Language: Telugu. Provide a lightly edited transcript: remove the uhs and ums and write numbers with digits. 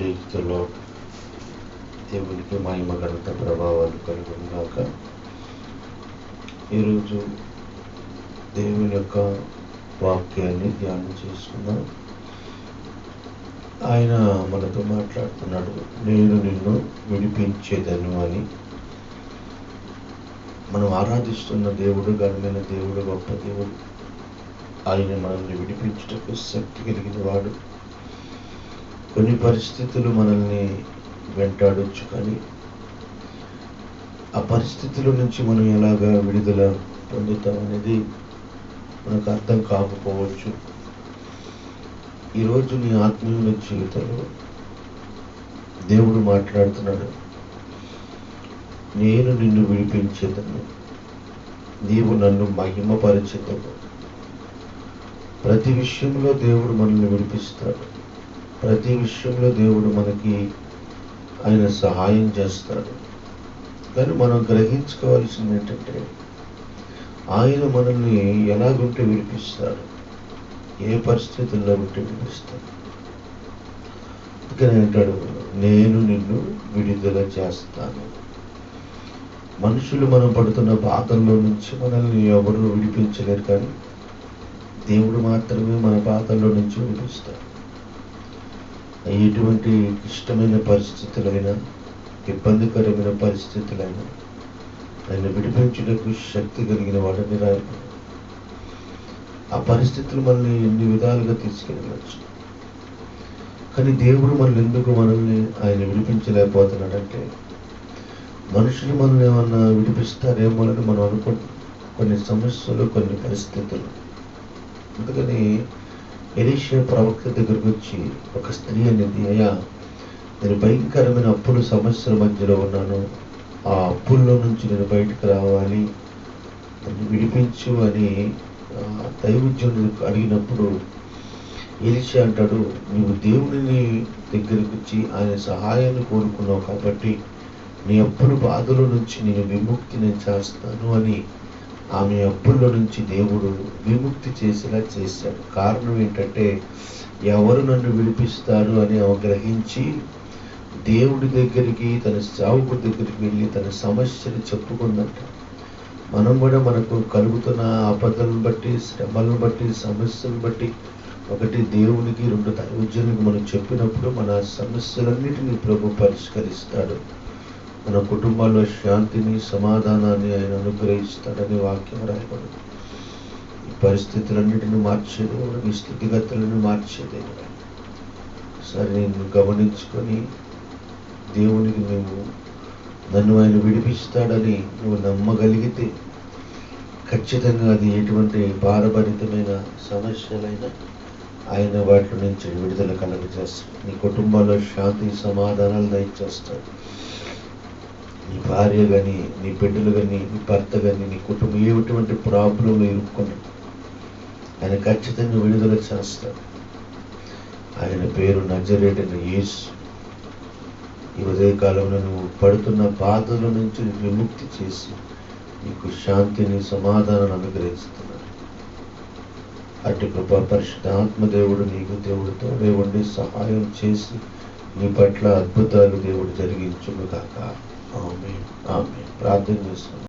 ప్రేక్షకుల్లో దేవునికి మహిమ ఘనత ప్రభావాలు కలుగును గాక. ఈరోజు దేవుని యొక్క వాక్యాన్ని ధ్యానం చేసుకుందాం. ఆయన మనతో మాట్లాడుతున్నాడు, నేను నిన్ను విడిపించేదను అని. మనం ఆరాధిస్తున్న దేవుడు ఘనమైన దేవుడు, గొప్ప దేవుడు. ఆయన మనల్ని విడిపించుటకు శక్తి కలిగిన వాడు. కొన్ని పరిస్థితులు మనల్ని వెంటాడొచ్చు, కానీ ఆ పరిస్థితుల నుంచి మనం ఎలాగా విడుదల పొందుతాం అనేది మనకు అర్థం కాకపోవచ్చు. ఈరోజు నీ ఆత్మీయుల జీవితంలో దేవుడు మాట్లాడుతున్నాడు, నేను నిన్ను విడిపించేదను, నీవు నన్ను మహిమపరిచేదను. ప్రతి విషయంలో దేవుడు మనల్ని విడిపిస్తాడు. ప్రతి విషయంలో దేవుడు మనకి ఆయన సహాయం చేస్తాడు. కానీ మనం గ్రహించుకోవాల్సింది ఏంటంటే, ఆయన మనల్ని ఎలాగుంటే విడిపిస్తాడు, ఏ పరిస్థితుల్లో ఉంటే విడిపిస్తాడు. అందుకని అంటాడు, నేను నిన్ను విడుదల చేస్తాను. మనుషులు మనం పడుతున్న బాధల్లో నుంచి మనల్ని ఎవరు విడిపించలేరు, కానీ దేవుడు మాత్రమే మన బాధల్లో నుంచి విడిపిస్తాడు. ఎటువంటి ఇష్టమైన పరిస్థితులైనా, ఇబ్బందికరమైన పరిస్థితులైనా ఆయన విడిపించుటకు శక్తి కలిగిన వాడని రాయబడి. ఆ పరిస్థితులు మనల్ని ఎన్ని విధాలుగా తీసుకెళ్ళవచ్చు, కానీ దేవుడు మనల్ని ఆయన విడిపించలేకపోతున్నాడంటే, మనుషులు మనల్ని ఏమన్నా విడిపిస్తారేమో అని మనం అనుకుంటాం. కొన్ని సమస్యలు, కొన్ని పరిస్థితులు. అందుకని ఎలీషా ప్రవక్త దగ్గరకు వచ్చి ఒక స్త్రీ అనేది, అయ్యా నేను భయంకరమైన అప్పుల సమస్యల మధ్యలో ఉన్నాను, ఆ అప్పుల్లో నుంచి నేను బయటకు రావాలి, నన్ను విడిపించు అని దైవజనుడు అడిగినప్పుడు ఎలీషా అంటాడు, నీవు దేవుని దగ్గరికి వచ్చి ఆయన సహాయాన్ని కోరుకున్నావు కాబట్టి నీ అప్పుల బాధల నుంచి నేను విముక్తి చేస్తాను అని ఆమె అప్పుల్లో నుంచి దేవుడు విముక్తి చేసేలా చేశాడు. కారణం ఏంటంటే, ఎవరు నన్ను విడిపిస్తారు అని గ్రహించి దేవుడి దగ్గరికి, తన సేవకుడి దగ్గరికి వెళ్ళి తన సమస్యను చెప్పుకుందంట. మనం కూడా మనకు కలుగుతున్న ఆపదలను బట్టి, శ్రమలను బట్టి, సమస్యలను బట్టి, ఒకటి దేవునికి, రెండు దైవజనునికి మనం చెప్పినప్పుడు మన సమస్యలన్నిటినీ ప్రభు పరిష్కరిస్తాడు. మన కుటుంబాల్లో శాంతిని, సమాధానాన్ని ఆయన అనుగ్రహిస్తాడని వాక్యం రాయబడింది. ఈ పరిస్థితులన్నిటిని మార్చేది, ఈ స్థితిగతులను మార్చేది. సరే, నేను గమనించుకొని దేవునికి నన్ను ఆయన విడిపిస్తాడని నువ్వు నమ్మగలిగితే, ఖచ్చితంగా అది ఎటువంటి భారభరితమైన సమస్యలైనా ఆయన వాటి నుంచి విడుదల కలగజేస్తాడు. నీ కుటుంబంలో శాంతి, సమాధానాలు దయచేస్తాడు. నీ భార్య కానీ, నీ బిడ్డలు కానీ, నీ భర్త కానీ, నీ కుటుంబం ఎటువంటి ప్రాబ్లంలో ఇరుక్కున్నాడు, ఆయన ఖచ్చితంగా విడుదల చేస్తాడు. ఆయన పేరు నజరేయుడైన యేసు. ఈ ఉదయకాలంలో నువ్వు పడుతున్న బాధల నుంచి విముక్తి చేసి నీకు శాంతిని, సమాధానాన్ని అనుగ్రహిస్తున్నాడు. అటు కృపా పరిశుద్ధ ఆత్మదేవుడు నీకు దేవుడితో ఉండి సహాయం చేసి నీ పట్ల అద్భుతాలు దేవుడు జరిగించును గాక. ఆమేన్. ప్రార్థన చేస్తున్నాను.